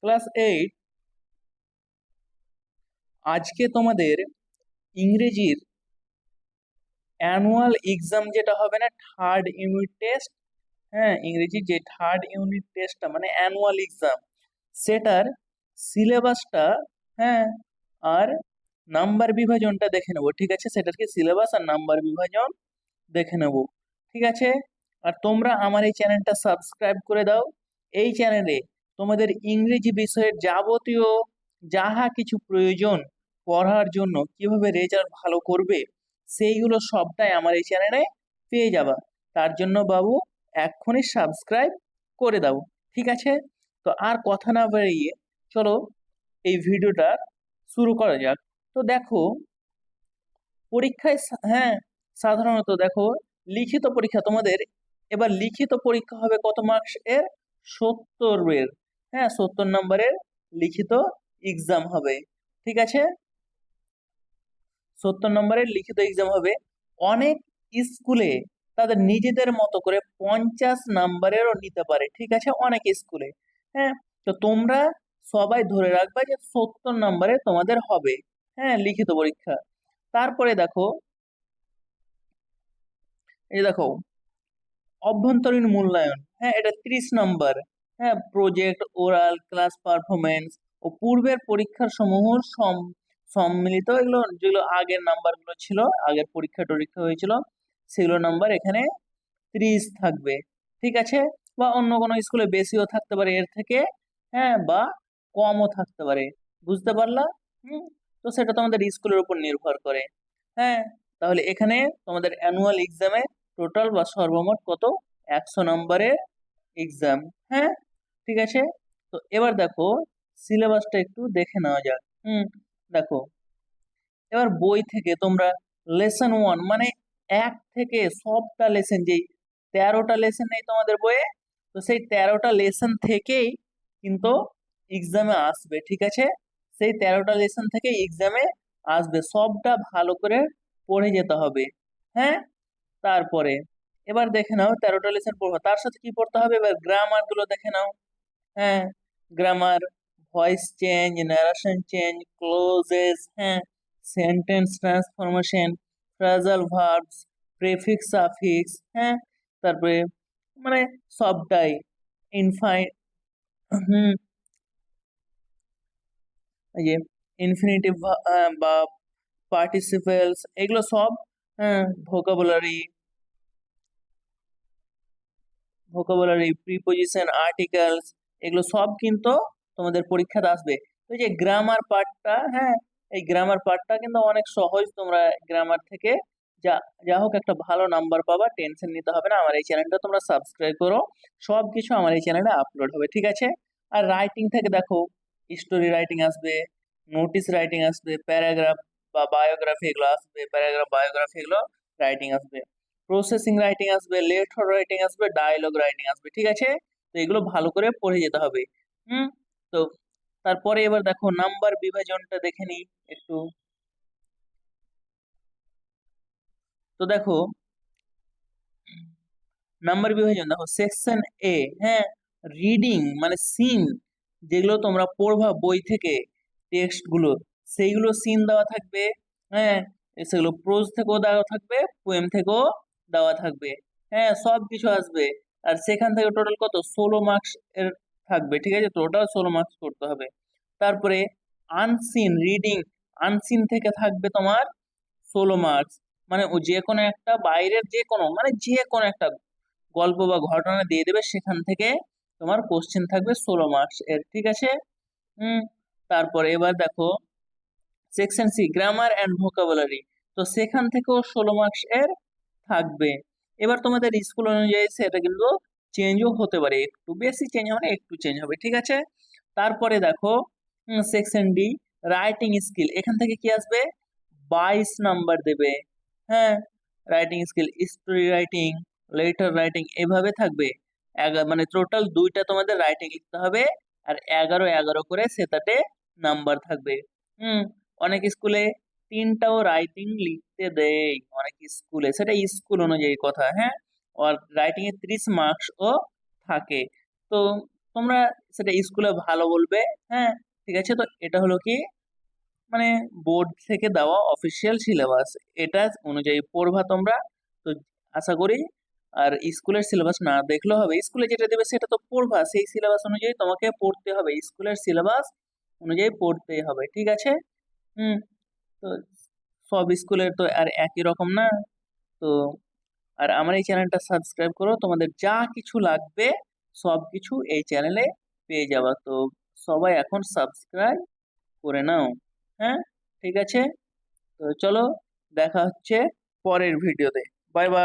Class 8 আজকে তোমাদের ইংরেজির অ্যানুয়াল এক্সাম যেটা হবে না, থার্ড ইউনিট টেস্ট। হ্যাঁ, ইংরেজির যে থার্ড ইউনিট টেস্টটা মানে অ্যানুয়াল এক্সাম, সেটার সিলেবাসটা, হ্যাঁ, আর নাম্বার বিভাজনটা দেখে নেবো। ঠিক আছে, সেটার কি সিলেবাস আর নাম্বার বিভাজন দেখে নেব। ঠিক আছে, আর তোমরা আমার এই চ্যানেলটা সাবস্ক্রাইব করে দাও। এই চ্যানেলে তোমাদের ইংরেজি বিষয়ের যাবতীয় যাহা কিছু প্রয়োজন পড়ার জন্য, কিভাবে রেজাল্ট ভালো করবে, সেইগুলো সবটাই আমার এই চ্যানেলে পেয়ে যাবা। তার জন্য বাবু এক্ষুনি সাবস্ক্রাইব করে দাও। ঠিক আছে, তো আর কথা না বাড়িয়ে চলো এই ভিডিওটা শুরু করা যাক। তো দেখো, পরীক্ষায় হ্যাঁ, সাধারণত দেখো, লিখিত পরীক্ষা তোমাদের এবার লিখিত পরীক্ষা হবে কত মার্কস এর? 70 এর। হ্যাঁ, 70 নম্বরের লিখিত এক্সাম হবে। ঠিক আছে, 70 নম্বরের লিখিত এক্সাম হবে। অনেক স্কুলে তাদের নিজেদের মতো করে 50 নম্বরেরও নিতে পারে। ঠিক আছে, অনেক স্কুলে। হ্যাঁ, তো তোমরা সবাই ধরে রাখবে যে 70 নম্বরে তোমাদের হবে, হ্যাঁ, লিখিত পরীক্ষা। তারপরে দেখো, এই দেখো, অভ্যন্তরীণ মূল্যায়ন, হ্যাঁ, এটা 30 নম্বর। হ্যাঁ, প্রজেক্ট, ওরাল, ক্লাস পারফরমেন্স ও পূর্বের পরীক্ষার সমূহ সম্মিলিত, এগুলো যেগুলো আগের নাম্বারগুলো ছিল, আগের পরীক্ষা টরীক্ষা হয়েছিল, সেগুলো নাম্বার এখানে 30 থাকবে। ঠিক আছে, বা অন্য কোনো স্কুলে বেশিও থাকতে পারে এর থেকে, হ্যাঁ, বা কমও থাকতে পারে। বুঝতে পারলা? হুম, তো সেটা তোমাদের স্কুলের উপর নির্ভর করে। হ্যাঁ, তাহলে এখানে তোমাদের অ্যানুয়াল এক্সামে টোটাল বা সর্বমোট কত? 100 নম্বরের এক্সাম। হ্যাঁ, ঠিক আছে, তো এবার দেখো সিলেবাসটা একটু দেখে নেওয়া যাক। দেখো, এবার বই থেকে তোমরা লেসন 1 মানে 1 থেকে সবটা লেসন, যেই 13টা লেসন নেই তোমাদের বইয়ে, তো সেই 13টা লেসন থেকেই কিন্তু এক্সামে আসবে। ঠিক আছে, সেই 13টা লেসন থেকে এক্সামে আসবে, সবটা ভালো করে পড়ে যেতে হবে। হ্যাঁ, তারপরে এবার দেখে নাও 13টা লেসন পড়বো, তার সাথে কি পড়তে হবে? এবার গ্রামার গুলো দেখে নাও। হ্যাঁ, grammar, voice change, narration change, clauses, হ্যাঁ, sentence transformation, phrasal verbs, prefix suffix, হ্যাঁ, তারপরে মানে সবটাই, ইনফাই, হুম, এই যে ইনফিনিটিভ বা পার্টিসিপেলস, এগুলো সব, হ্যাঁ, ভোকাবুলারি, প্রিপোজিশন, আর্টিকেলস, এগুলো সব কিন্তু তোমাদের পরীক্ষাতে আসবে। তো এই যে গ্রামার পার্টটা, হ্যাঁ, এই গ্রামার পার্টটা কিন্তু অনেক সহজ। তোমরা গ্রামার থেকে যা যা হোক একটা ভালো নাম্বার পাবা, টেনশন নিতে হবে না। আমার এই চ্যানেলটা তোমরা সাবস্ক্রাইব করো, সব কিছু আমার এই চ্যানেলে আপলোড হবে। ঠিক আছে, আর রাইটিং থেকে দেখো, স্টোরি রাইটিং আসবে, নোটিস রাইটিং আসবে, প্যারাগ্রাফ বা বায়োগ্রাফি এগুলো আসবে, প্যারাগ্রাফ বায়োগ্রাফি এগুলো রাইটিং আসবে, প্রসেসিং রাইটিং আসবে, লেটার রাইটিং আসবে, ডায়লগ রাইটিং আসবে। ঠিক আছে, তো এগুলো ভালো করে পড়ে যেতে হবে। হুম, তো তারপরে এবার দেখো নাম্বার বিভাজনটা দেখে নিই একটু। তো দেখো নাম্বার বিভাজন, দেখো সেকশন এ, হ্যাঁ, রিডিং মানে সিন, যেগুলো তোমরা পড়বা বই থেকে টেক্সট গুলো, সেইগুলো সিন দেওয়া থাকবে। হ্যাঁ, সেগুলো প্রোজ থেকেও দেওয়া থাকবে, পোয়েম থেকেও দেওয়া থাকবে। হ্যাঁ, সব কিছু আসবে। আর সেখান থেকে টোটাল কত? 16 মার্কস এর থাকবে। ঠিক আছে, টোটাল 16 মার্কস করতে হবে। তারপরে আনসিন রিডিং, আনসিন থেকে থাকবে তোমার 16 মার্কস, মানে ও যে কোনো একটা বাইরের যে কোনো, মানে যে কোনো একটা গল্প বা ঘটনা দিয়ে দেবে, সেখান থেকে তোমার কোশ্চেন থাকবে 16 মার্কস এর। ঠিক আছে, হুম, তারপরে এবার দেখো section C, grammar and vocabulary, তো সেখান থেকেও 16 মার্কস এর থাকবে। এবার তোমাদের স্কুল অনুযায়ী সেটা কিন্তু চেঞ্জও হতে পারে, একটু বেশি চেঞ্জ হবে না, একটু চেঞ্জ হবে। ঠিক আছে, তারপরে দেখো সেকশন ডি, রাইটিং স্কিল, এখান থেকে কি আসবে? 22 নাম্বার দেবে। হ্যাঁ, writing skill, story writing, letter writing, এভাবে থাকবে। মানে টোটাল 2টা তোমাদের রাইটিং লিখতে হবে, আর 11 11 করে সেটাতে নাম্বার থাকবে। হুম, অনেক স্কুলে 3টাও রাইটিং লিখতে দেয়, অনেক স্কুলে, সেটা স্কুল অনুযায়ী কথা। হ্যাঁ, আর রাইটিং এ 30 মার্কস ও থাকে। তো তোমরা সেটা স্কুলে ভালো বলবে। হ্যাঁ, ঠিক আছে। তো এটা হলো কি, মানে বোর্ড থেকে দেওয়া অফিসিয়াল সিলেবাস, এটা অনুযায়ী পড়বা তোমরা। তো আশা করি, আর স্কুলের সিলেবাস না দেখলেও হবে, স্কুলে যেটা দেবে সেটা তো পড়বা, সেই সিলেবাস অনুযায়ী তোমাকে পড়তে হবে, স্কুলের সিলেবাস অনুযায়ী পড়তেই হবে, ঠিক আছে। হুম। তো সব স্কুলের তো আর একই রকম না। তো আর আমার এই চ্যানেলটা সাবস্ক্রাইব করো, তোমাদের যা কিছু লাগবে সব কিছু এই চ্যানেলে পেয়ে যাবা। তো সবাই এখন সাবস্ক্রাইব করে নাও। হ্যাঁ, ঠিক আছে। তো চলো, দেখা হচ্ছে পরের ভিডিওতে। Bye bye.